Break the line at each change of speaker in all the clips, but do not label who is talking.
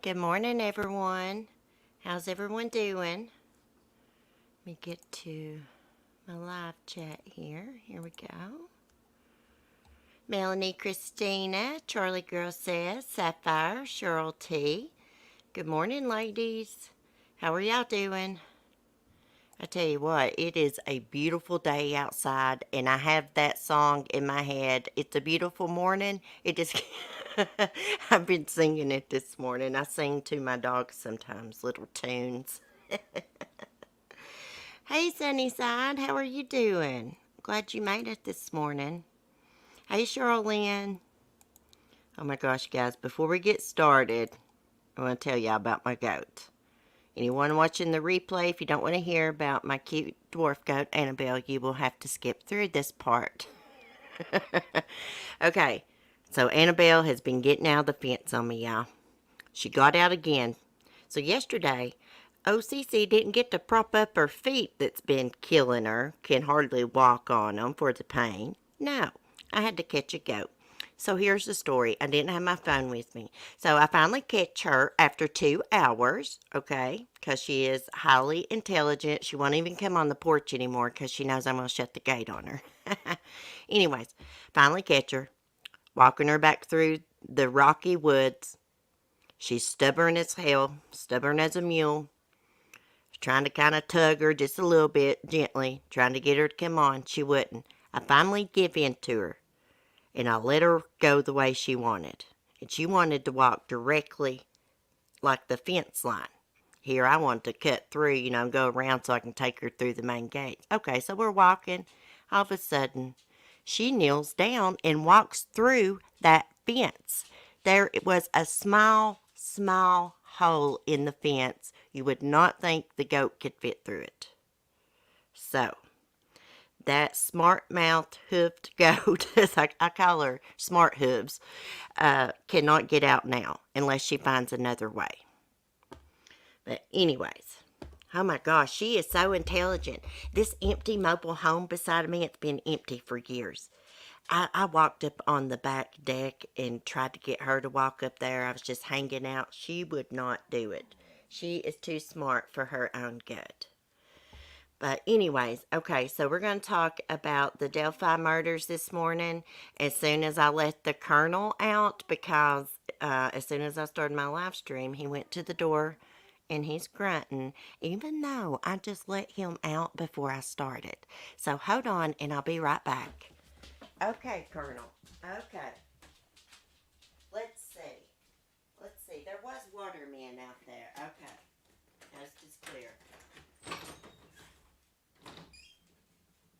Good morning, everyone. How's everyone doing? Let me get to my live chat here. Here we go. Melanie Christina, Charlie Girl says, Sapphire, Cheryl T. Good morning, ladies. How are y'all doing? I tell you what, it is a beautiful day outside, and I have that song in my head. It's a beautiful morning. It is. I've been singing it this morning. I sing to my dogs sometimes, little tunes. Hey, Sunnyside, how are you doing? Glad you made it this morning. Hey, Charlene. Oh my gosh, guys, before we get started, I want to tell y'all about my goat. Anyone watching the replay, if you don't want to hear about my cute dwarf goat, Annabelle, you will have to skip through this part. Okay, so Annabelle has been getting out of the fence on me, y'all. She got out again. So yesterday, OCC didn't get to prop up her feet that's been killing her. Can hardly walk on them for the pain. No, I had to catch a goat. So here's the story. I didn't have my phone with me. So I finally catch her after 2 hours, okay? Because she is highly intelligent. She won't even come on the porch anymore because she knows I'm going to shut the gate on her. Anyways, finally catch her. Walking her back through the rocky woods. She's stubborn as hell, stubborn as a mule. Trying to kind of tug her just a little bit, gently, trying to get her to come on. She wouldn't. I finally give in to her, and I let her go the way she wanted. And she wanted to walk directly like the fence line. Here, I wanted to cut through, go around so I can take her through the main gate. Okay, so we're walking. All of a sudden, she kneels down and walks through that fence. There was a small hole in the fence. You would not think the goat could fit through it. So, that smart mouthed hoofed goat, as I call her, smart hooves, cannot get out now unless she finds another way. But, anyways, oh my gosh, she is so intelligent. This empty mobile home beside me, it's been empty for years. I walked up on the back deck and tried to get her to walk up there. I was just hanging out. She would not do it. She is too smart for her own good. But anyways, okay, so we're going to talk about the Delphi murders this morning as soon as I let the colonel out because as soon as I started my live stream, he went to the door and he's grunting, even though I just let him out before I started. So hold on and I'll be right back. Okay, Colonel. Okay. Let's see. Let's see. There was watermen out there. Okay. That's just clear.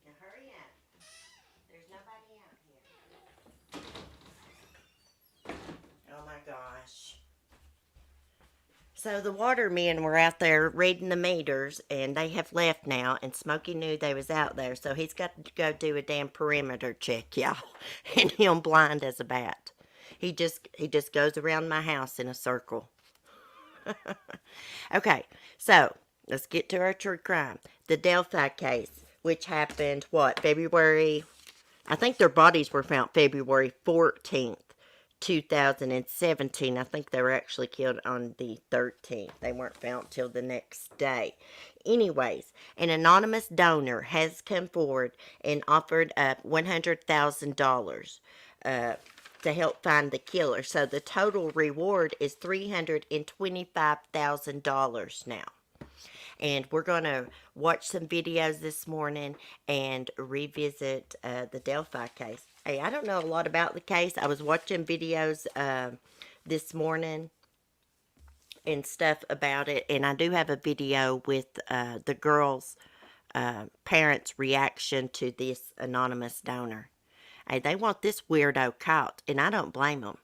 Now hurry up. There's nobody out here. Oh my gosh. So the watermen were out there reading the meters, and they have left now. And Smokey knew they was out there, so he's got to go do a damn perimeter check, y'all. And him blind as a bat. He just goes around my house in a circle. Okay, so let's get to our true crime. The Delphi case, which happened, what, February? I think their bodies were found February 14th, 2017. I think they were actually killed on the 13th. They weren't found till the next day. Anyways, an anonymous donor has come forward and offered up $100,000 to help find the killer. So the total reward is $325,000 now. And we're going to watch some videos this morning and revisit the Delphi case. Hey, I don't know a lot about the case. I was watching videos this morning and stuff about it. And I do have a video with the girls' parents' reaction to this anonymous donor. Hey, they want this weirdo caught, and I don't blame them.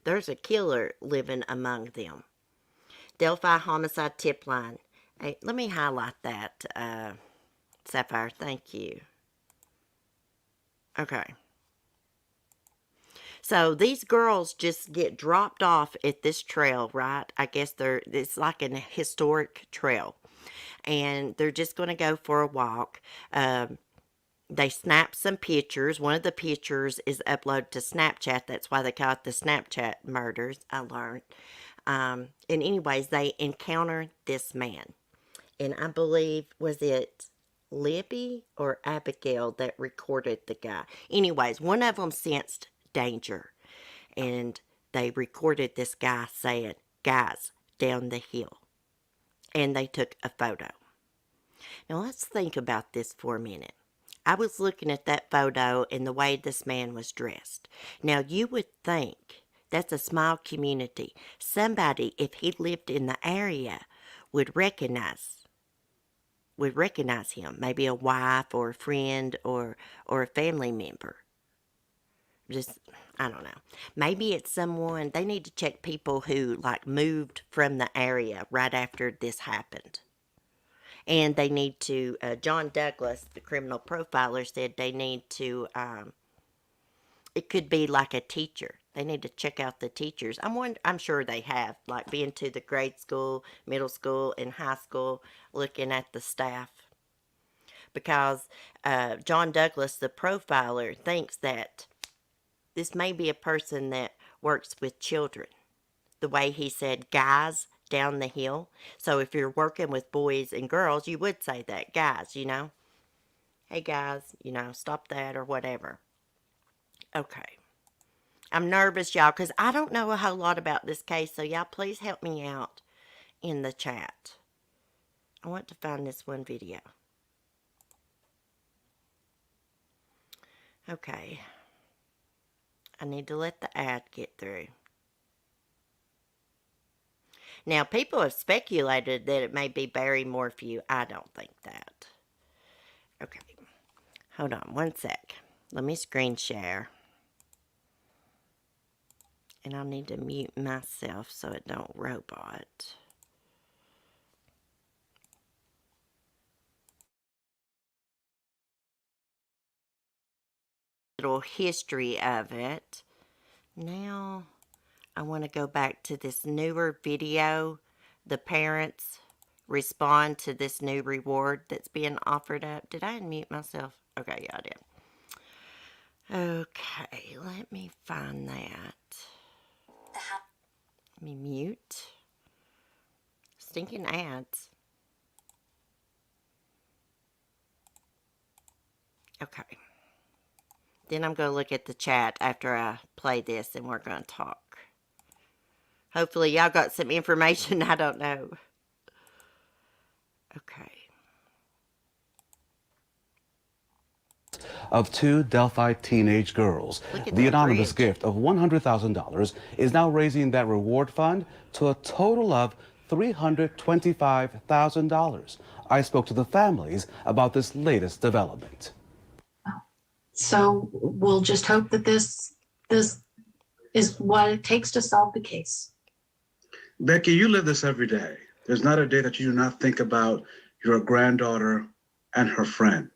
There's a killer living among them. Delphi homicide tip line. Hey, let me highlight that, Sapphire. Thank you. Okay. So these girls just get dropped off at this trail, right? I guess it's like an historic trail. And they're just going to go for a walk. They snapped some pictures. One of the pictures is uploaded to Snapchat. That's why they call it the Snapchat murders, I learned. And anyways, they encountered this man. And I believe, was it Libby or Abigail that recorded the guy? Anyways, one of them sensed danger. And they recorded this guy saying, "Guys, down the hill." And they took a photo. Now let's think about this for a minute. I was looking at that photo and the way this man was dressed. Now you would think that's a small community. Somebody, if he lived in the area, would recognize him. Maybe a wife or a friend or a family member. Just, I don't know. Maybe it's someone, they need to check people who like moved from the area right after this happened. And they need to, John Douglas, the criminal profiler, said they need to, it could be like a teacher. They need to check out the teachers. I'm sure they have, like been to the grade school, middle school, and high school, looking at the staff. Because John Douglas, the profiler, thinks that this may be a person that works with children. The way he said, "Guys, down the hill." So if you're working with boys and girls, you would say that, "Guys, hey guys, stop that," or whatever. Okay. I'm nervous, y'all, because I don't know a whole lot about this case, so y'all please help me out in the chat. I want to find this one video. Okay. I need to let the ad get through. Now, people have speculated that it may be Barry Morphew. I don't think that. Okay. Hold on one sec. Let me screen share. And I'll need to mute myself so it don't robot. Little history of it. Now, I want to go back to this newer video. The parents respond to this new reward that's being offered up. Did I unmute myself? Okay, yeah, I did. Okay, let me find that. Let me mute. Stinking ads. Okay. Then I'm going to look at the chat after I play this and we're going to talk. Hopefully y'all got some information I don't know. Okay.
Of two Delphi teenage girls. The anonymous gift of $100,000 is now raising that reward fund to a total of $325,000. I spoke to the families about this latest development.
So we'll just hope that this is what it takes to solve the case.
Becky, you live this every day. There's not a day that you do not think about your granddaughter and her friend.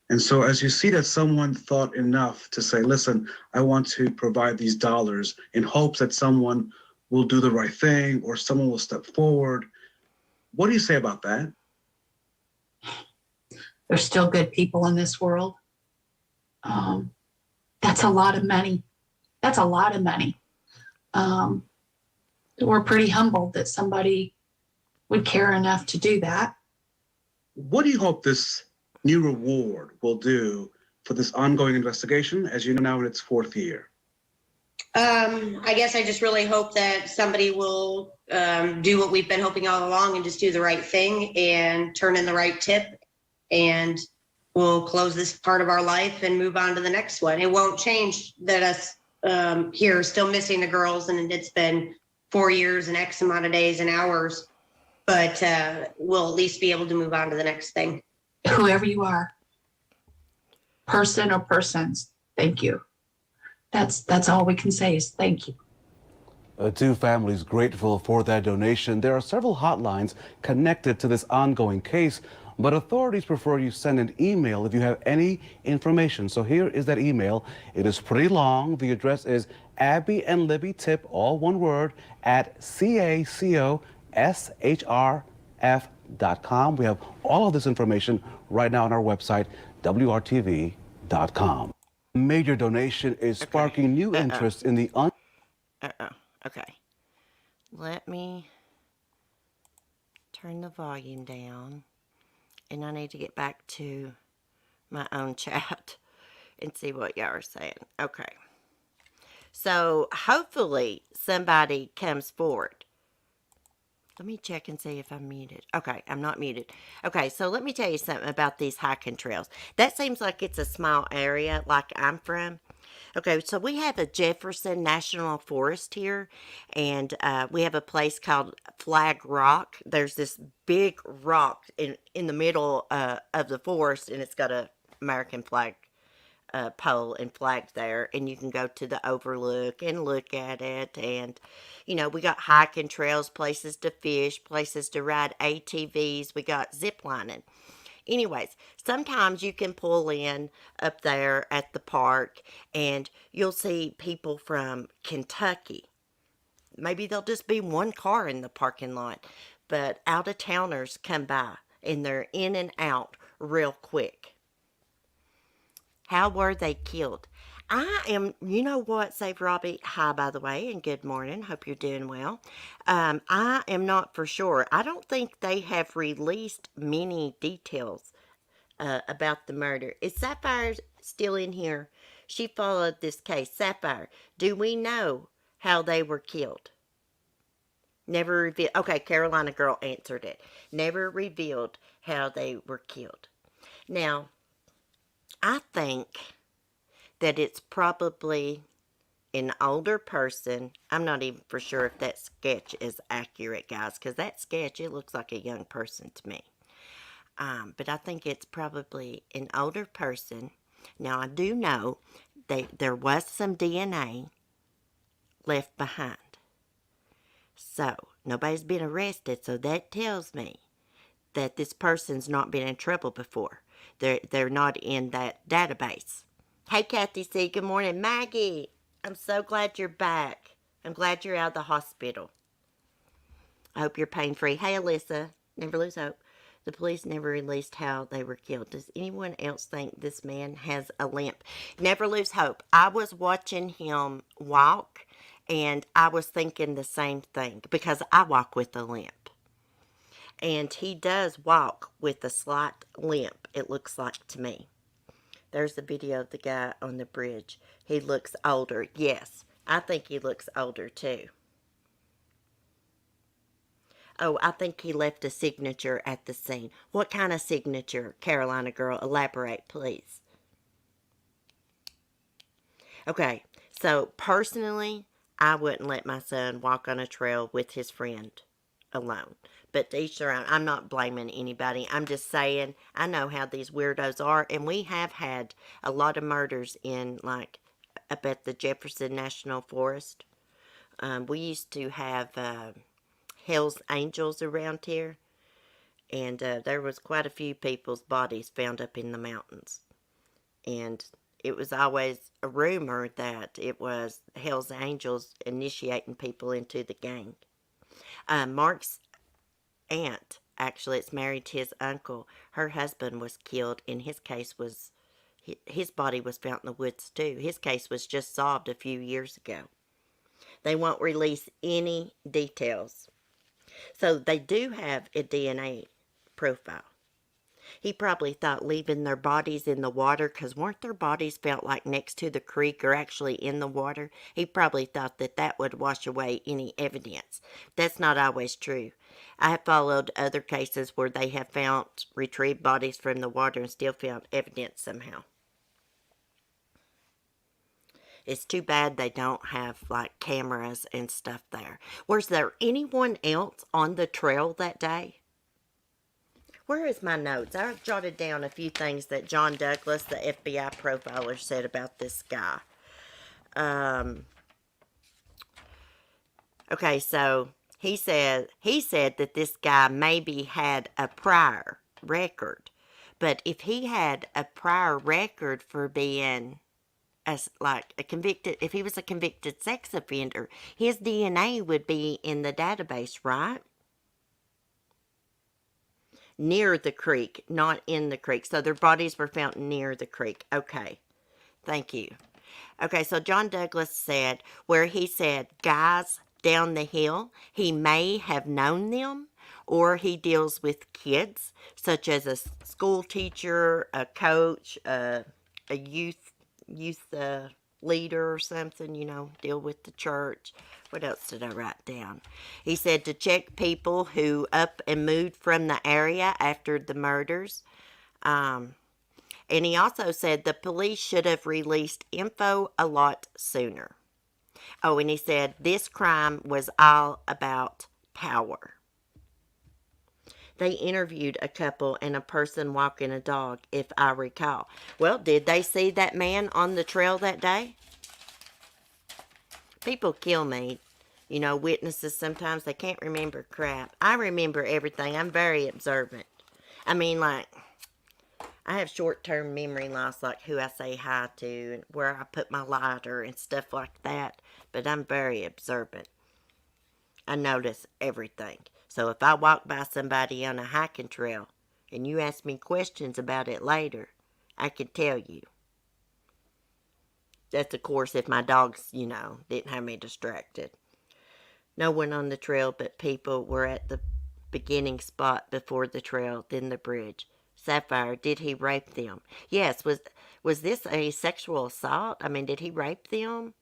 And so as you see that someone thought enough to say, listen, I want to provide these dollars in hopes that someone will do the right thing or someone will step forward, what do you say about that?
There's still good people in this world. That's a lot of money. That's a lot of money. We're pretty humbled that somebody would care enough to do that.
What do you hope this new reward will do for this ongoing investigation, as you know now in its fourth year?
I guess I just really hope that somebody will do what we've been hoping all along and just do the right thing and turn in the right tip, and we'll close this part of our life and move on to the next one. It won't change that us here are still missing the girls, and it's been 4 years and X amount of days and hours, but we'll at least be able to move on to the next thing.
Whoever you are, person or persons, thank you. That's all we can say is thank you.
Two families grateful for that donation. There are several hotlines connected to this ongoing case, but authorities prefer you send an email if you have any information. So here is that email. It is pretty long. The address is Abby and Libby Tip, all one word, at cacoshrf.com. We have all of this information right now on our website, WRTV.com. Major donation is sparking new interest in the
Okay. Let me turn the volume down. And I need to get back to my own chat and see what y'all are saying. Okay. So hopefully somebody comes forward. Let me check and see if I'm muted. Okay, I'm not muted. Okay, so let me tell you something about these hiking trails. That seems like it's a small area like I'm from. Okay, so we have a Jefferson National Forest here, and we have a place called Flag Rock. There's this big rock in the middle of the forest, and it's got a American flag pole and flag there, and you can go to the overlook and look at it. And we got hiking trails, places to fish, places to ride ATVs. We got zip lining. Anyways, sometimes you can pull in up there at the park and you'll see people from Kentucky. Maybe there'll just be one car in the parking lot, but out of towners come by and they're in and out real quick. How were they killed? You know what, Save Robbie? Hi, by the way, and good morning. Hope you're doing well. I am not for sure. I don't think they have released many details about the murder. Is Sapphire still in here? She followed this case. Sapphire, do we know how they were killed? Never revealed. Okay, Carolina Girl answered it. Never revealed how they were killed. Now, I think that it's probably an older person. I'm not even for sure if that sketch is accurate, guys, because that sketch, it looks like a young person to me. But I think it's probably an older person. Now, I do know that there was some DNA left behind. So, nobody's been arrested, so that tells me that this person's not been in trouble before. They're not in that database. Hey, Kathy C. Good morning. Maggie, I'm so glad you're back. I'm glad you're out of the hospital. I hope you're pain-free. Hey, Alyssa. Never lose hope. The police never released how they were killed. Does anyone else think this man has a limp? Never lose hope. I was watching him walk, and I was thinking the same thing because I walk with a limp. And he does walk with a slight limp, it looks like to me. There's the video of the guy on the bridge. He looks older. Yes, I think he looks older too. Oh, I think he left a signature at the scene. What kind of signature, Carolina Girl? Elaborate, please. Okay, so personally, I wouldn't let my son walk on a trail with his friend alone. But to each their own. I'm not blaming anybody. I'm just saying I know how these weirdos are. And we have had a lot of murders in, like, up at the Jefferson National Forest. We used to have Hell's Angels around here. And there was quite a few people's bodies found up in the mountains. And it was always a rumor that it was Hell's Angels initiating people into the gang. Mark's aunt, actually, it's married to his uncle. Her husband was killed, and his body was found in the woods too. His case was just solved a few years ago. They won't release any details. So they do have a DNA profile. He probably thought leaving their bodies in the water, because weren't their bodies felt like next to the creek or actually in the water? He probably thought that would wash away any evidence. That's not always true. I have followed other cases where they have retrieved bodies from the water and still found evidence somehow. It's too bad they don't have, like, cameras and stuff there. Was there anyone else on the trail that day? Where is my notes? I jotted down a few things that John Douglas, the FBI profiler, said about this guy. Okay, so he said that this guy maybe had a prior record. But if he had a prior record for being if he was a convicted sex offender, his DNA would be in the database, right? Near the creek, not in the creek. So their bodies were found near the creek. Okay. Thank you. Okay, so John Douglas said, where he said, guys down the hill, he may have known them, or he deals with kids, such as a school teacher, a coach, a youth leader or something, deal with the church. What else did I write down? He said to check people who up and moved from the area after the murders. And he also said the police should have released info a lot sooner. Oh, and he said this crime was all about power. They interviewed a couple and a person walking a dog, if I recall. Well, did they see that man on the trail that day? People kill me. Witnesses, sometimes they can't remember crap. I remember everything. I'm very observant. I mean, like, I have short-term memory loss, like who I say hi to and where I put my lighter and stuff like that. But I'm very observant. I notice everything. So if I walk by somebody on a hiking trail and you ask me questions about it later, I can tell you. That's, of course, if my dogs, didn't have me distracted. No one on the trail but people were at the beginning spot before the trail, then the bridge. Sapphire, did he rape them? Yes, was this a sexual assault? I mean, did he rape them?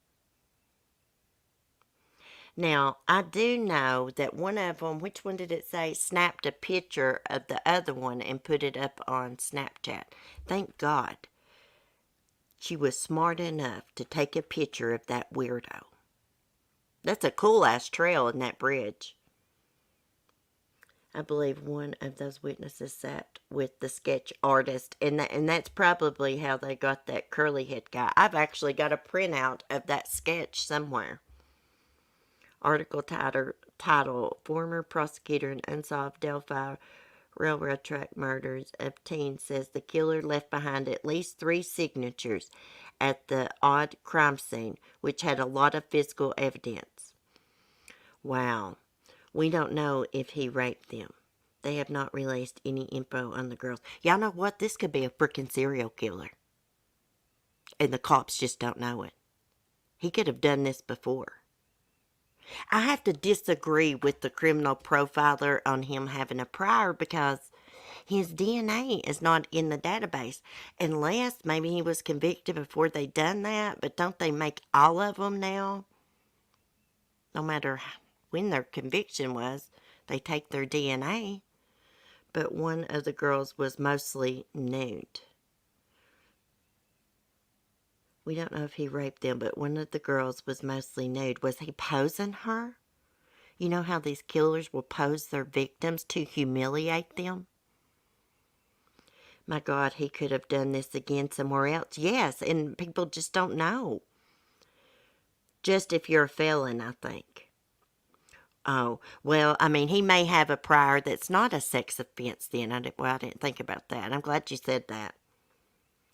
Now, I do know that one of them, which one did it say, snapped a picture of the other one and put it up on Snapchat. Thank God she was smart enough to take a picture of that weirdo. That's a cool-ass trail in that bridge. I believe one of those witnesses sat with the sketch artist, and that's probably how they got that curly-head guy. I've actually got a printout of that sketch somewhere. Article title, Former Prosecutor in Unsolved Delphi Railroad Track Murders of Teens says the killer left behind at least 3 signatures at the odd crime scene, which had a lot of physical evidence. Wow. We don't know if he raped them. They have not released any info on the girls. Y'all know what? This could be a freaking serial killer. And the cops just don't know it. He could have done this before. I have to disagree with the criminal profiler on him having a prior because his DNA is not in the database. Unless maybe he was convicted before they done that. But don't they make all of them now? No matter when their conviction was, they take their DNA. But one of the girls was mostly nude. We don't know if he raped them, but one of the girls was mostly nude. Was he posing her? You know how these killers will pose their victims to humiliate them? My God, he could have done this again somewhere else. Yes, and people just don't know. Just if you're a felon, I think. Oh, well, I mean, he may have a prior that's not a sex offense then. I didn't think about that. I'm glad you said that.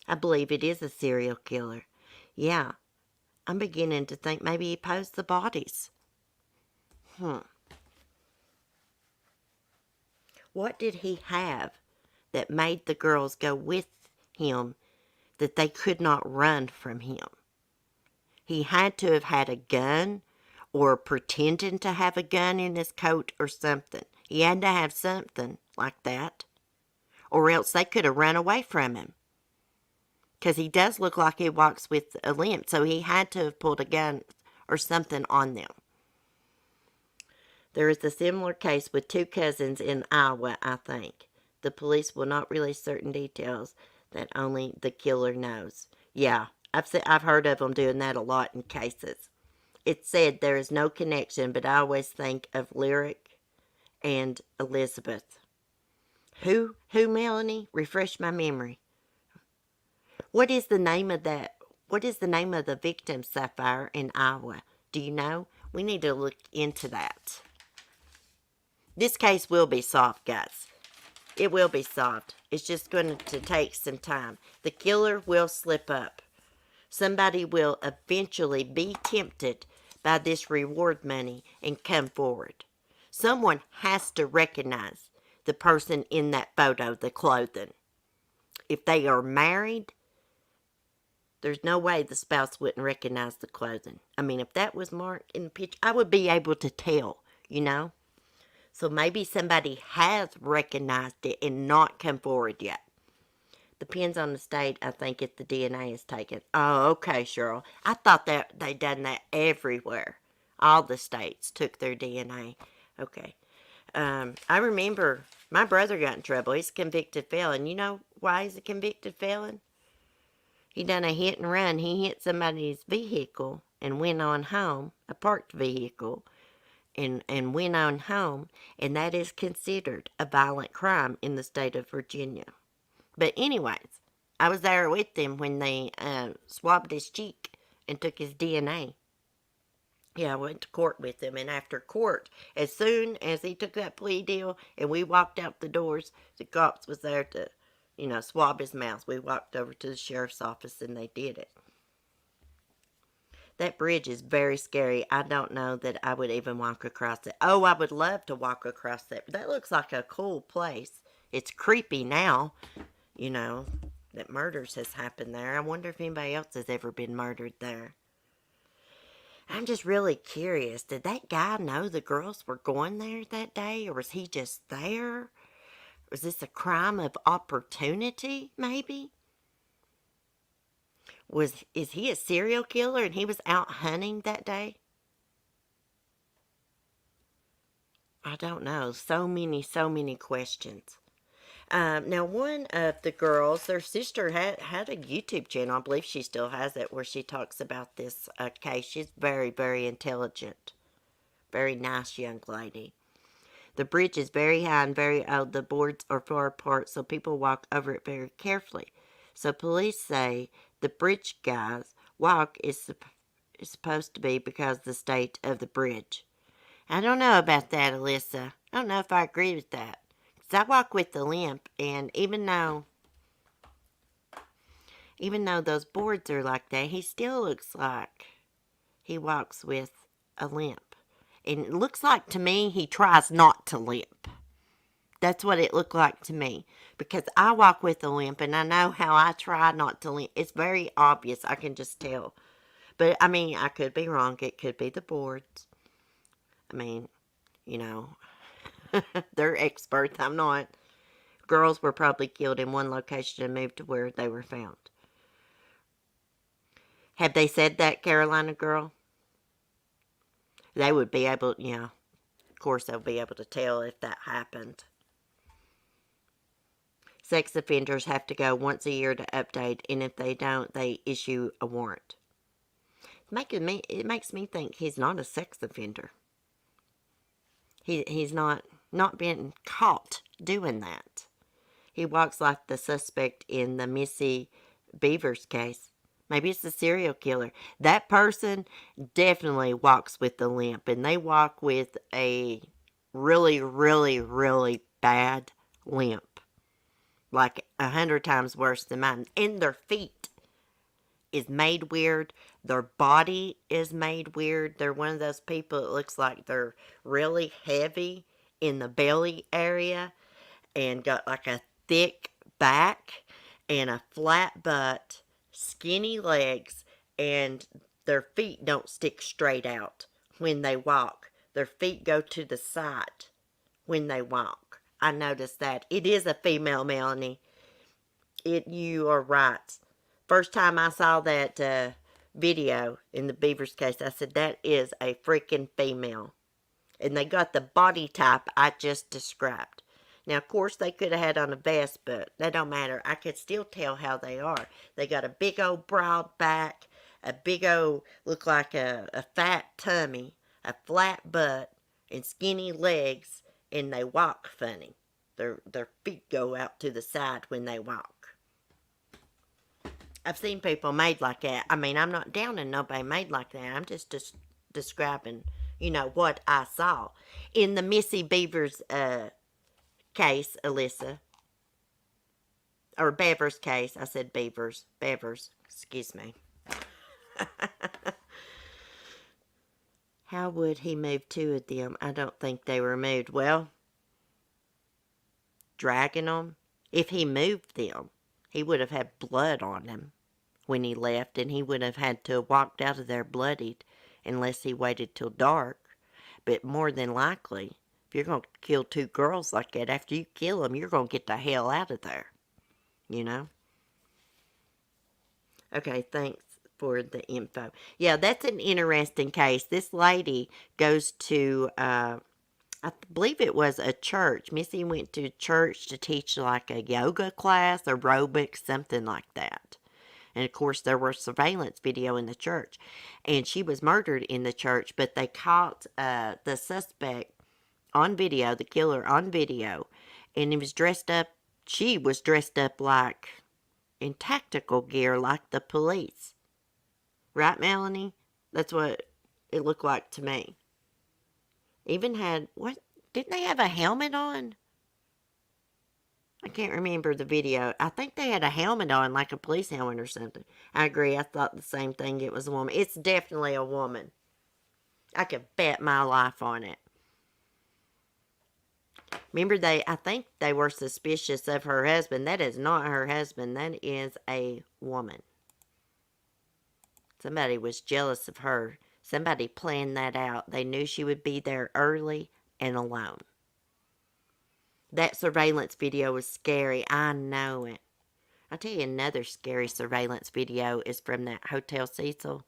I believe it is a serial killer. Yeah, I'm beginning to think maybe he posed the bodies. What did he have that made the girls go with him that they could not run from him? He had to have had a gun or pretending to have a gun in his coat or something. He had to have something like that. Or else they could have run away from him. Because he does look like he walks with a limp, so he had to have pulled a gun or something on them. There is a similar case with 2 cousins in Iowa, I think. The police will not release certain details that only the killer knows. Yeah, I've heard of them doing that a lot in cases. It said there is no connection, but I always think of Lyric and Elizabeth. Who, Melanie? Refresh my memory. What is the name of that? What is the name of the victim, Sapphire, in Iowa? Do you know? We need to look into that. This case will be solved, guys. It will be solved. It's just going to take some time. The killer will slip up. Somebody will eventually be tempted by this reward money and come forward. Someone has to recognize the person in that photo, the clothing. If they are married, there's no way the spouse wouldn't recognize the clothing. I mean, if that was marked in the picture, I would be able to tell, you know? So maybe somebody has recognized it and not come forward yet. Depends on the state, I think, if the DNA is taken. Oh, okay, Cheryl. I thought that they done that everywhere. All the states took their DNA. Okay. I remember my brother got in trouble. He's a convicted felon. You know why he's a convicted felon? He done a hit and run. He hit somebody's vehicle and went on home, a parked vehicle, and went on home, and that is considered a violent crime in the state of Virginia. But anyways, I was there with them when they swabbed his cheek and took his DNA. Yeah, I went to court with him, and after court, as soon as he took that plea deal and we walked out the doors, the cops was there to, swab his mouth. We walked over to the sheriff's office and they did it. That bridge is very scary. I don't know that I would even walk across it. Oh, I would love to walk across that. That looks like a cool place. It's creepy now, that murders has happened there. I wonder if anybody else has ever been murdered there. I'm just really curious. Did that guy know the girls were going there that day, or was he just there? Was this a crime of opportunity, maybe? Is he a serial killer and he was out hunting that day? I don't know. So many questions. Now, one of the girls, their sister had a YouTube channel. I believe she still has it, where she talks about this case. She's very, very intelligent. Very nice young lady. The bridge is very high and very old. The boards are far apart, so people walk over it very carefully. So police say the bridge guys walk is supposed to be because of the state of the bridge. I don't know about that, Alyssa. I don't know if I agree with that. I walk with the limp, and even though those boards are like that, he still looks like he walks with a limp. And it looks like to me he tries not to limp. That's what it looked like to me. Because I walk with a limp, and I know how I try not to limp. It's very obvious. I can just tell. But, I could be wrong. It could be the boards. They're experts. I'm not. Girls were probably killed in one location and moved to where they were found. Have they said that, Carolina girl? They would be able, of course they'll be able to tell if that happened. Sex offenders have to go once a year to update, and if they don't, they issue a warrant. It makes me think he's not a sex offender. He's not been caught doing that. He walks like the suspect in the Missy Beavers case. Maybe it's the serial killer. That person definitely walks with the limp, and they walk with a really, really, really bad limp. Like 100 times worse than mine. And their feet is made weird. Their body is made weird. They're one of those people that looks like they're really heavy in the belly area and got like a thick back and a flat butt, skinny legs, and their feet don't stick straight out when they walk. Their feet go to the side when they walk. I noticed that. It is a female, Melanie. You are right. First time I saw that video in the Beavers case, I said, that is a freaking female. And they got the body type I just described. Now, of course, they could have had on a vest, but that don't matter. I could still tell how they are. They got a big old broad back, a big old, look like a fat tummy, a flat butt, and skinny legs, and they walk funny. Their feet go out to the side when they walk. I've seen people made like that. I'm not downing nobody made like that. I'm just describing, what I saw. In the Missy Beavers case, Alyssa, or Beavers case, I said Beavers, excuse me. How would he move two of them? I don't think they were moved. Well, dragging them. If he moved them, he would have had blood on him when he left, and he would have had to have walked out of there bloodied unless he waited till dark. But more than likely, if you're going to kill two girls like that, after you kill them, you're going to get the hell out of there. You know? Okay, thanks for the info. Yeah, that's an interesting case. This lady goes to, I believe it was a church. Missy went to church to teach like a yoga class, aerobics, something like that. And of course, there was surveillance video in the church. And she was murdered in the church, but they caught the suspect on video, the killer on video. And he was dressed up, she was dressed up like in tactical gear, like the police. Right, Melanie? That's what it looked like to me. Even had, what? Didn't they have a helmet on? I can't remember the video. I think they had a helmet on, like a police helmet or something. I agree. I thought the same thing. It was a woman. It's definitely a woman. I could bet my life on it. Remember, I think they were suspicious of her husband. That is not her husband. That is a woman. Somebody was jealous of her. Somebody planned that out. They knew she would be there early and alone. That surveillance video was scary. I know it. I'll tell you another scary surveillance video is from that Hotel Cecil.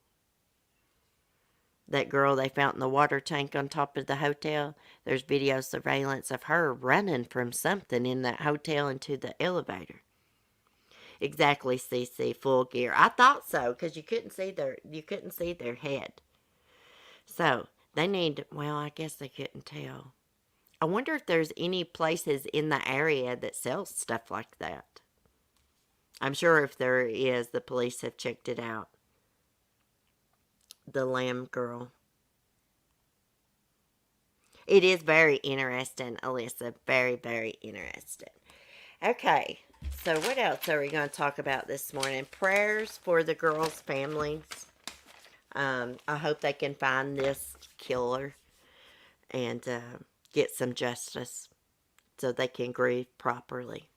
That girl they found in the water tank on top of the hotel. There's video surveillance of her running from something in that hotel into the elevator. Exactly, CC, full gear. I thought so, because you couldn't see their head. So they need, well, I guess they couldn't tell. I wonder if there's any places in the area that sells stuff like that. I'm sure if there is, the police have checked it out. The lamb girl. It is very interesting, Alyssa. Very, very interesting. Okay, so what else are we going to talk about this morning? Prayers for the girls' families. I hope they can find this killer and get some justice so they can grieve properly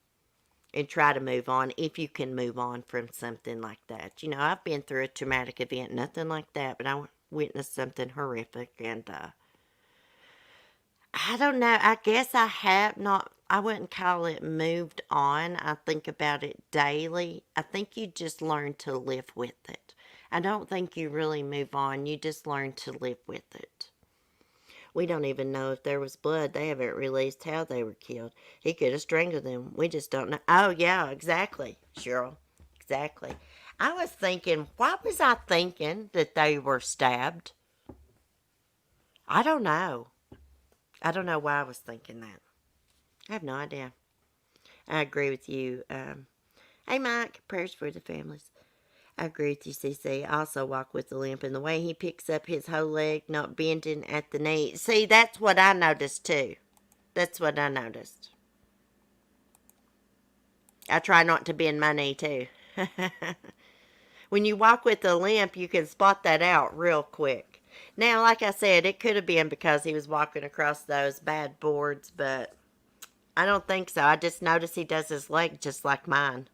and try to move on, if you can move on from something like that. You know, I've been through a traumatic event, nothing like that, but I witnessed something horrific, and I don't know, I guess I have not, I wouldn't call it moved on. I think about it daily. I think you just learn to live with it. I don't think you really move on, you just learn to live with it. We don't even know if there was blood. They haven't released how they were killed. He could have strangled them. We just don't know. Oh, yeah, exactly, Cheryl. Exactly. I was thinking, why was I thinking that they were stabbed? I don't know. I don't know why I was thinking that. I have no idea. I agree with you. Hey, Mike, prayers for the families. I agree with you, CC. I also walk with the limp, and the way he picks up his whole leg, not bending at the knee. See, that's what I noticed, too. That's what I noticed. I try not to bend my knee, too. When you walk with a limp, you can spot that out real quick. Now, like I said, it could have been because he was walking across those bad boards, but I don't think so. I just noticed he does his leg just like mine.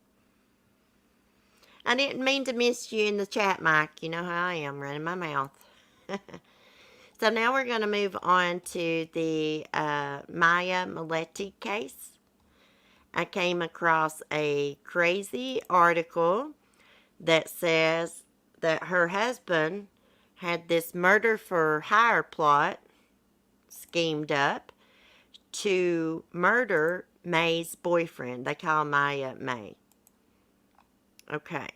I didn't mean to miss you in the chat, Mike. You know how I am, running my mouth. So now we're going to move on to the Maya Millete case. I came across a crazy article that says that her husband had this murder for hire plot schemed up to murder May's boyfriend. They call Maya May. Okay.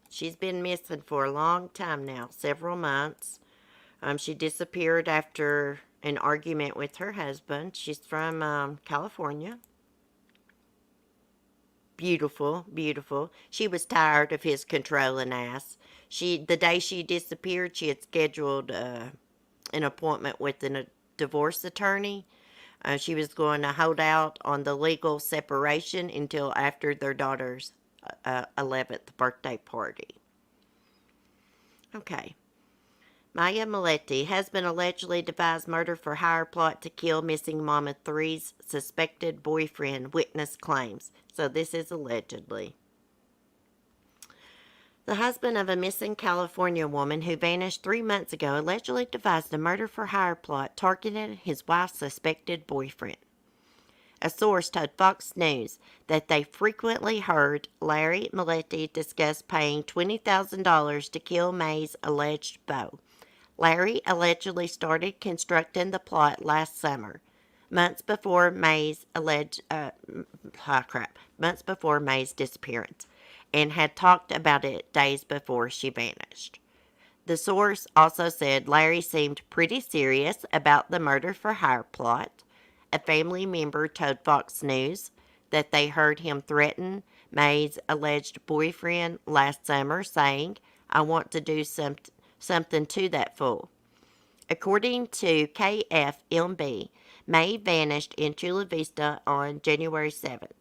She's been missing for a long time now, several months. She disappeared after an argument with her husband. She's from California. Beautiful, beautiful. She was tired of his controlling ass. The day she disappeared, she had scheduled an appointment with a divorce attorney. She was going to hold out on the legal separation until after their daughter's 11th birthday party. Okay. Maya Millete, husband allegedly devised murder for hire plot to kill missing Mama 3's suspected boyfriend, witness claims. So this is allegedly. The husband of a missing California woman who vanished 3 months ago allegedly devised a murder for hire plot targeting his wife's suspected boyfriend. A source told Fox News that they frequently heard Larry Millete discuss paying $20,000 to kill May's alleged beau. Larry allegedly started constructing the plot last summer, months before May's disappearance, and had talked about it days before she vanished. The source also said Larry seemed pretty serious about the murder for hire plot. A family member told Fox News that they heard him threaten May's alleged boyfriend last summer, saying, "I want to do something to that fool." According to KFMB, May vanished in Chula Vista on January 7th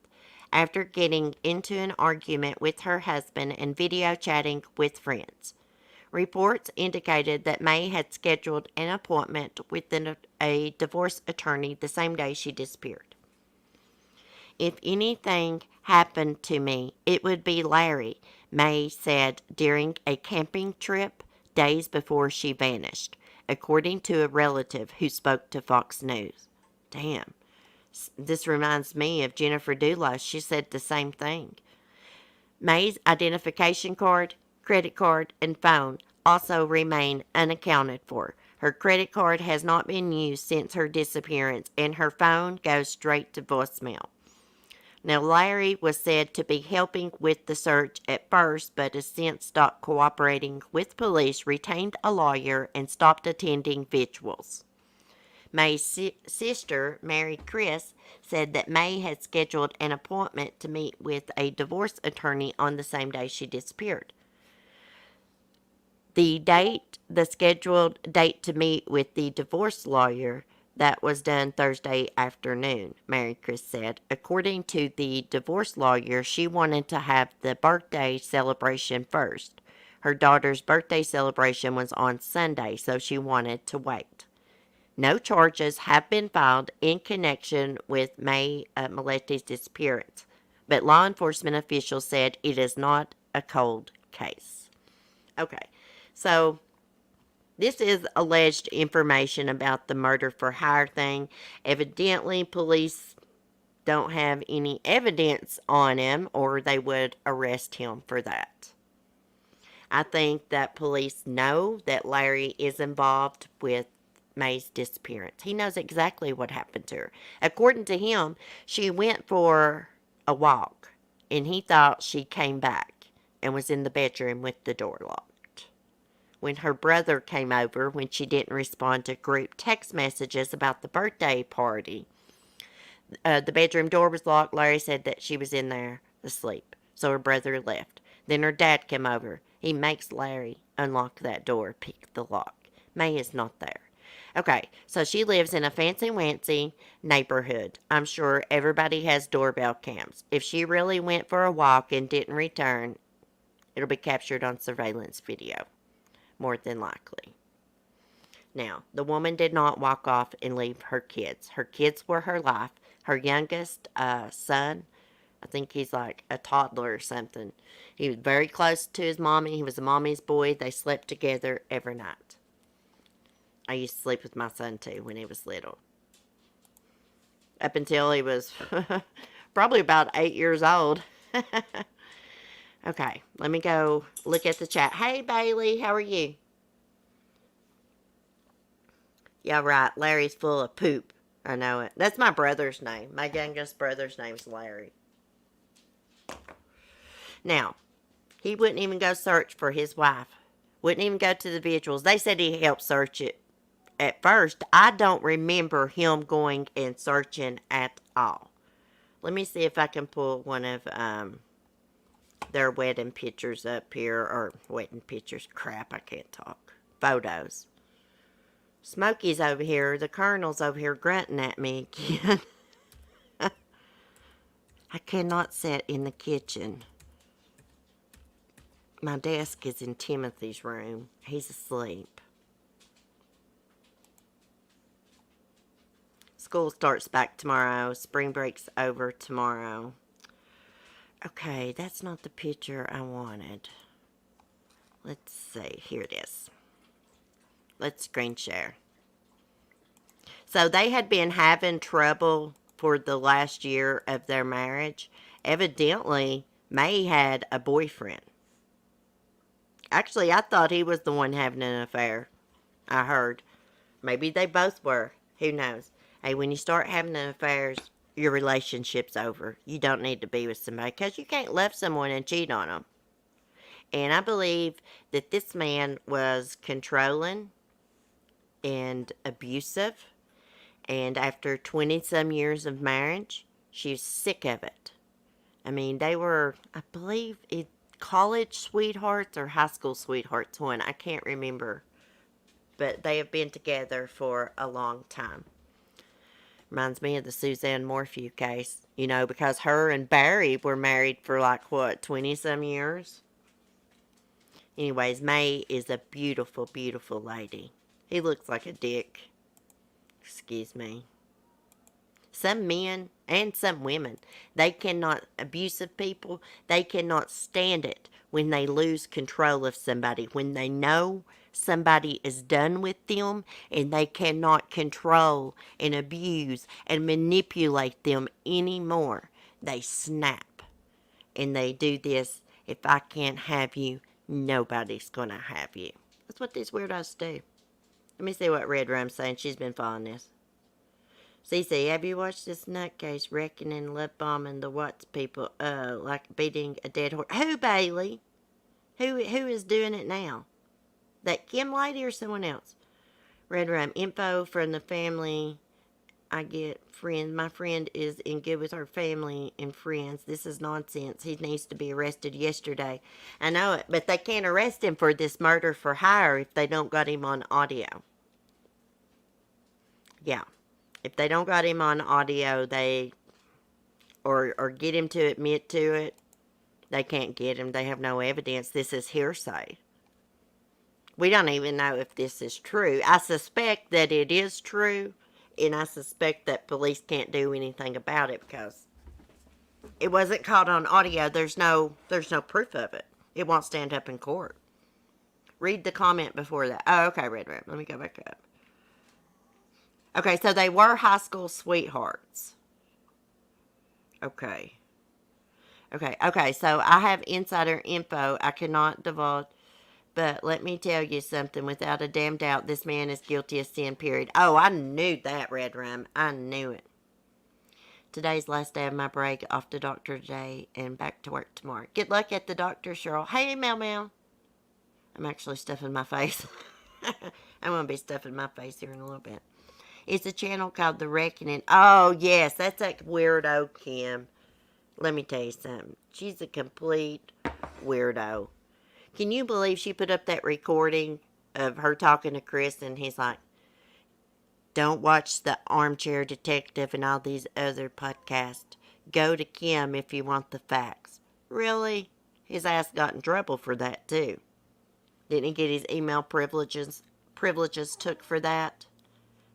after getting into an argument with her husband and video chatting with friends. Reports indicated that May had scheduled an appointment with a divorce attorney the same day she disappeared. "If anything happened to me, it would be Larry," May said during a camping trip days before she vanished, according to a relative who spoke to Fox News. Damn. This reminds me of Jennifer Dulos. She said the same thing. May's identification card, credit card, and phone also remain unaccounted for. Her credit card has not been used since her disappearance, and her phone goes straight to voicemail. Now, Larry was said to be helping with the search at first, but has since stopped cooperating with police, retained a lawyer, and stopped attending vigils. May's sister, Mary Chris, said that May had scheduled an appointment to meet with a divorce attorney on the same day she disappeared. The scheduled date to meet with the divorce lawyer, that was done Thursday afternoon, Mary Chris said. According to the divorce lawyer, she wanted to have the birthday celebration first. Her daughter's birthday celebration was on Sunday, so she wanted to wait. No charges have been filed in connection with May Millete's disappearance, but law enforcement officials said it is not a cold case. Okay, so this is alleged information about the murder for hire thing. Evidently, police don't have any evidence on him, or they would arrest him for that. I think that police know that Larry is involved with May's disappearance. He knows exactly what happened to her. According to him, she went for a walk, and he thought she came back and was in the bedroom with the door locked. When her brother came over, when she didn't respond to group text messages about the birthday party, the bedroom door was locked. Larry said that she was in there asleep, so her brother left. Then her dad came over. He makes Larry unlock that door, pick the lock. May is not there. Okay, so she lives in a fancy-wancy neighborhood. I'm sure everybody has doorbell cams. If she really went for a walk and didn't return, it'll be captured on surveillance video, more than likely. Now, the woman did not walk off and leave her kids. Her kids were her life. Her youngest son, I think he's like a toddler or something. He was very close to his mommy. He was a mommy's boy. They slept together every night. I used to sleep with my son too when he was little. Up until he was probably about 8 years old. Okay, let me go look at the chat. Hey, Bailey, how are you? Yeah, right. Larry's full of poop. I know it. That's my brother's name. My youngest brother's name's Larry. Now, he wouldn't even go search for his wife. Wouldn't even go to the vigils. They said he helped search it at first. I don't remember him going and searching at all. Let me see if I can pull one of their wedding pictures up here. Or wedding pictures. Crap, I can't talk. Photos. Smokey's over here. The Colonel's over here grunting at me again. I cannot sit in the kitchen. My desk is in Timothy's room. He's asleep. school starts back tomorrow. Spring break's over tomorrow. Okay, that's not the picture I wanted. Let's see. Here it is. Let's screen share. So they had been having trouble for the last year of their marriage. Evidently, May had a boyfriend. Actually, I thought he was the one having an affair. I heard. Maybe they both were. Who knows? Hey, when you start having affairs, your relationship's over. You don't need to be with somebody because you can't love someone and cheat on them. And I believe that this man was controlling and abusive. And after 20-some years of marriage, she was sick of it. I mean, they were, I believe, college sweethearts or high school sweethearts, one. I can't remember. But they have been together for a long time. Reminds me of the Suzanne Morphew case. You know, because her and Barry were married for like, what, 20-some years? Anyways, May is a beautiful, beautiful lady. He looks like a dick. Excuse me. Some men and some women, they cannot, abusive people, they cannot stand it when they lose control of somebody. When they know somebody is done with them and they cannot control and abuse and manipulate them anymore, they snap. And they do this, if I can't have you, nobody's going to have you. That's what these weirdos do. Let me see what Redrum's saying. She's been following this. Cece, have you watched this nutcase wrecking and love bombing the Watts people, like beating a dead horse? Who, Bailey? Who is doing it now? That Kim lady or someone else? Redrum, info from the family. I get friend. My friend is in good with her family and friends. This is nonsense. He needs to be arrested yesterday. I know it, but they can't arrest him for this murder for hire if they don't got him on audio. Yeah. If they don't got him on audio, or get him to admit to it, they can't get him. They have no evidence. This is hearsay. We don't even know if this is true. I suspect that it is true, and I suspect that police can't do anything about it because it wasn't caught on audio. There's no proof of it. It won't stand up in court. Read the comment before that. Oh, okay, Redrum. Let me go back up. Okay, so they were high school sweethearts. Okay, so I have insider info I cannot divulge, but let me tell you something. Without a damn doubt, this man is guilty of sin, period. Oh, I knew that, Redrum. I knew it. Today's last day of my break. Off to doctor today and back to work tomorrow. Good luck at the doctor, Cheryl. Hey, Mel Mel. I'm actually stuffing my face. I'm going to be stuffing my face here in a little bit. It's a channel called The Reckoning. Oh, yes, that's that weirdo, Kim. Let me tell you something. She's a complete weirdo. Can you believe she put up that recording of her talking to Chris and he's like, don't watch the Armchair Detective and all these other podcasts. Go to Kim if you want the facts. Really? His ass got in trouble for that, too. Didn't he get his email privileges took for that?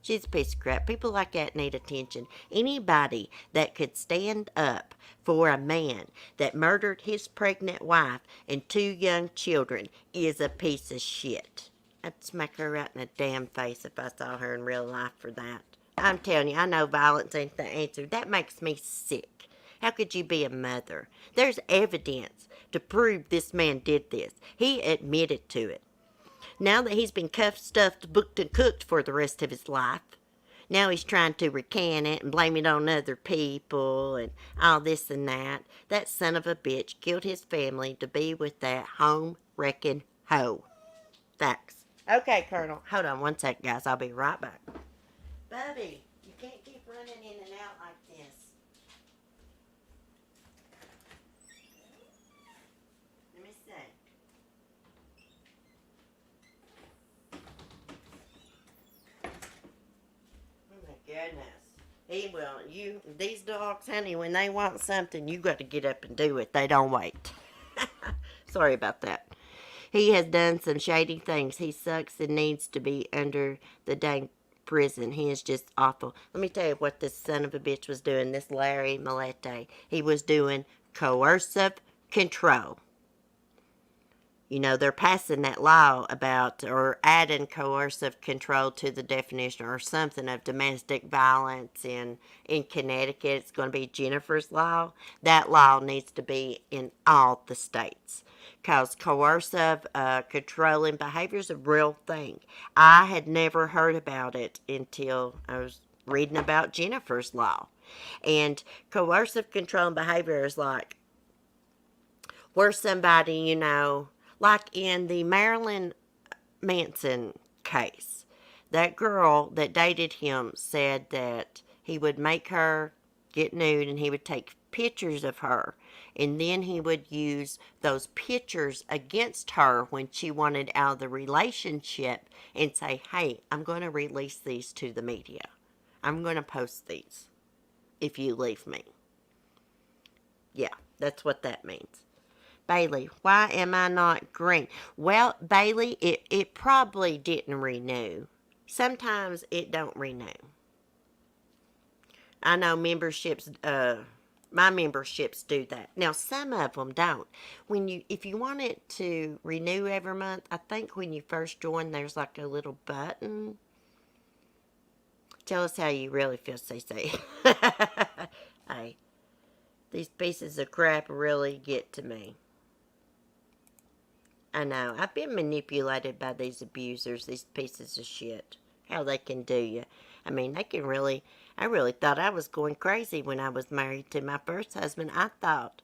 She's a piece of crap. People like that need attention. Anybody that could stand up for a man that murdered his pregnant wife and 2 young children is a piece of shit. I'd smack her right in the damn face if I saw her in real life for that. I'm telling you, I know violence ain't the answer. That makes me sick. How could you be a mother? There's evidence to prove this man did this. He admitted to it. Now that he's been cuffed, stuffed, booked, and cooked for the rest of his life, now he's trying to recant it and blame it on other people and all this and that. That son of a bitch killed his family to be with that home-wrecking hoe. Facts. Okay, Colonel. Hold on one sec, guys. I'll be right back. Bubby, you can't keep running in and out like this. Let me see. Goodness. These dogs, honey, when they want something, you got to get up and do it. They don't wait. Sorry about that. He has done some shady things. He sucks and needs to be under the dang prison. He is just awful. Let me tell you what this son of a bitch was doing, this Larry Millete. He was doing coercive control. You know, they're passing that law about, or adding coercive control to the definition or something of domestic violence in Connecticut. It's going to be Jennifer's law. That law needs to be in all the states because coercive controlling behavior is a real thing. I had never heard about it until I was reading about Jennifer's law. And coercive controlling behavior is like where somebody, you know, like in the Marilyn Manson case, that girl that dated him said that he would make her get nude and he would take pictures of her. And then he would use those pictures against her when she wanted out of the relationship and say, hey, I'm going to release these to the media. I'm going to post these if you leave me. Yeah, that's what that means. Bailey, why am I not green? Well, Bailey, it probably didn't renew. Sometimes it don't renew. I know memberships, my memberships do that. Now, some of them don't. If you want it to renew every month, I think when you first join, there's like a little button. Tell us how you really feel, CC. Hey, these pieces of crap really get to me. I know. I've been manipulated by these abusers, these pieces of shit. How they can do you. I mean, they can really... I really thought I was going crazy when I was married to my first husband. I thought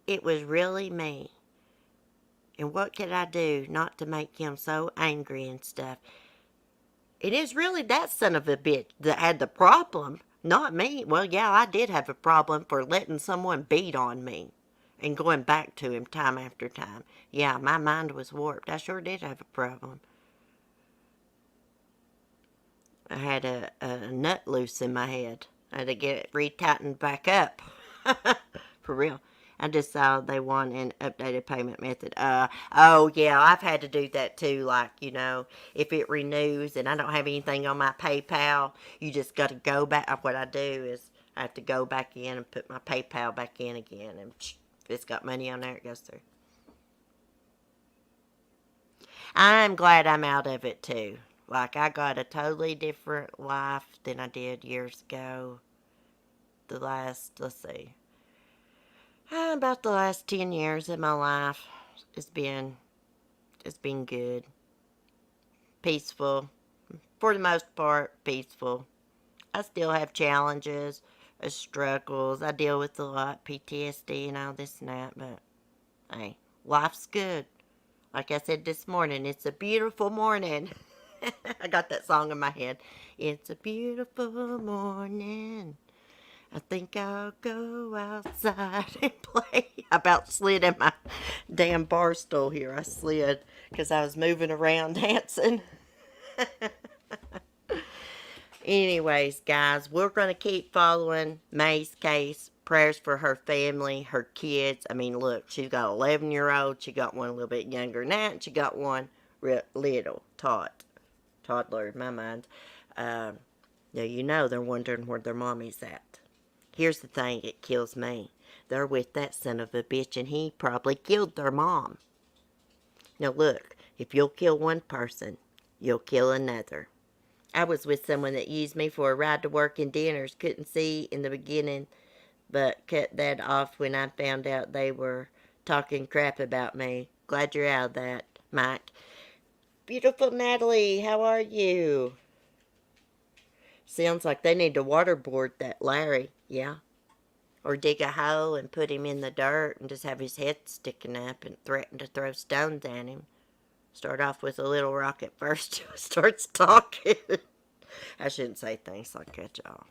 it was really me. And what could I do not to make him so angry and stuff? It is really that son of a bitch that had the problem, not me. Well, yeah, I did have a problem for letting someone beat on me and going back to him time after time. Yeah, my mind was warped. I sure did have a problem. I had a nut loose in my head. I had to get it retightened back up. For real. I just saw they want an updated payment method. Oh, yeah, I've had to do that too. Like, you know, if it renews and I don't have anything on my PayPal, you just got to go back. What I do is I have to go back in and put my PayPal back in again. And if it's got money on there, it goes through. I'm glad I'm out of it too. Like, I got a totally different life than I did years ago. The last, let's see, about the last 10 years of my life, it's been good. Peaceful. For the most part, peaceful. I still have challenges, struggles. I deal with a lot, PTSD and all this and that, but, hey, life's good. Like I said this morning, it's a beautiful morning. I got that song in my head. It's a beautiful morning. I think I'll go outside and play. I about slid in my damn bar stool here. I slid because I was moving around dancing. Anyways, guys, we're going to keep following May's case. Prayers for her family, her kids. I mean, look, she's got an 11-year-old. She got one a little bit younger than that. And she got one little, toddler in my mind. Now, you know they're wondering where their mommy's at. Here's the thing, it kills me. They're with that son of a bitch, and he probably killed their mom. Now, look, if you'll kill one person, you'll kill another. I was with someone that used me for a ride to work and dinners. Couldn't see in the beginning, but cut that off when I found out they were talking crap about me. Glad you're out of that, Mike. Beautiful Natalie, how are you? Sounds like they need to waterboard that Larry, yeah. Or dig a hole and put him in the dirt and just have his head sticking up and threaten to throw stones at him. Start off with a little rock at first till he starts talking. I shouldn't say things like that, y'all.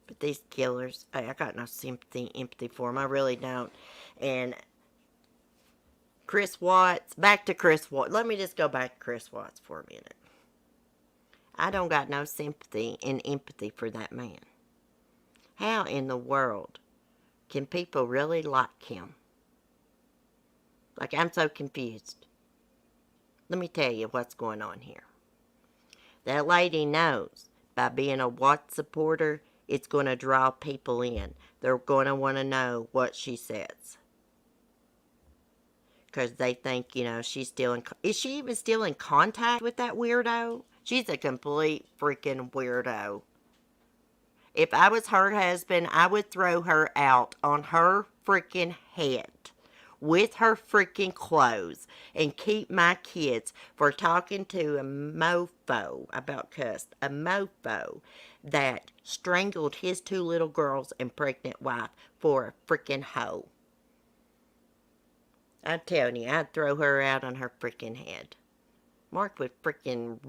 But these killers, I got no sympathy, empathy for them. I really don't. And Chris Watts, back to Chris Watts. Let me just go back to Chris Watts for a minute. I don't got no sympathy and empathy for that man. How in the world can people really like him? Like, I'm so confused. Let me tell you what's going on here. That lady knows by being a Watt supporter, it's going to draw people in. They're going to want to know what she says. Because they think, she's still in... Is she even still in contact with that weirdo? She's a complete freaking weirdo. If I was her husband, I would throw her out on her freaking head with her freaking clothes and keep my kids for talking to a mofo, about cussed, a mofo that strangled his 2 little girls and pregnant wife for a freaking hoe. I'm telling you, I'd throw her out on her freaking head. Mark would freaking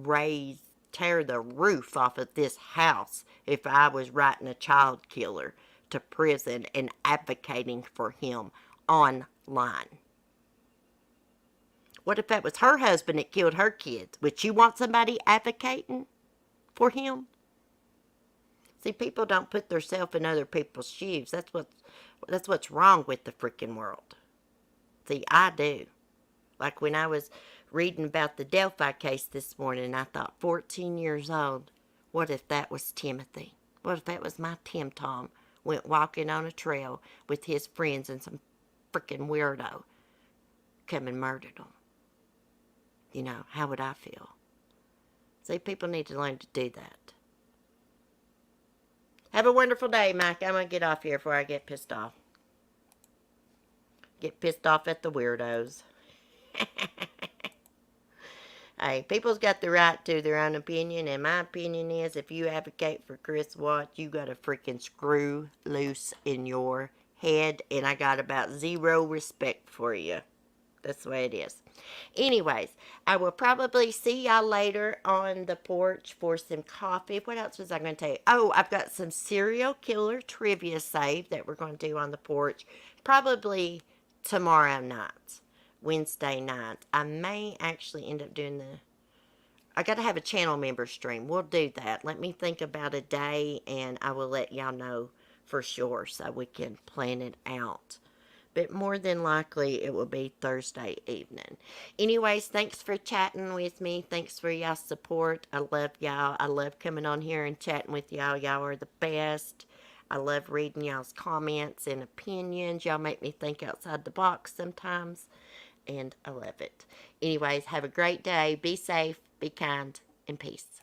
tear the roof off of this house if I was writing a child killer to prison and advocating for him online. What if that was her husband that killed her kids? Would you want somebody advocating for him? See, people don't put themselves in other people's shoes. That's what's wrong with the freaking world. See, I do. Like when I was reading about the Delphi case this morning, I thought, 14 years old, what if that was Timothy? What if that was my Tim Tom went walking on a trail with his friends and some freaking weirdo come and murdered him? How would I feel? See, people need to learn to do that. Have a wonderful day, Mike. I'm going to get off here before I get pissed off. Get pissed off at the weirdos. Hey, people's got the right to their own opinion, and my opinion is if you advocate for Chris Watt, you got a freaking screw loose in your head, and I got about 0 respect for you. That's the way it is. Anyways, I will probably see y'all later on the porch for some coffee. What else was I going to tell you? Oh, I've got some serial killer trivia saved that we're going to do on the porch. Probably tomorrow night. Wednesday night. I may actually end up doing I got to have a channel member stream. We'll do that. Let me think about a day, and I will let y'all know for sure so we can plan it out. But more than likely, it will be Thursday evening. Anyways, thanks for chatting with me. Thanks for y'all's support. I love y'all. I love coming on here and chatting with y'all. Y'all are the best. I love reading y'all's comments and opinions. Y'all make me think outside the box sometimes. And I love it. Anyways, have a great day. Be safe, be kind, and peace.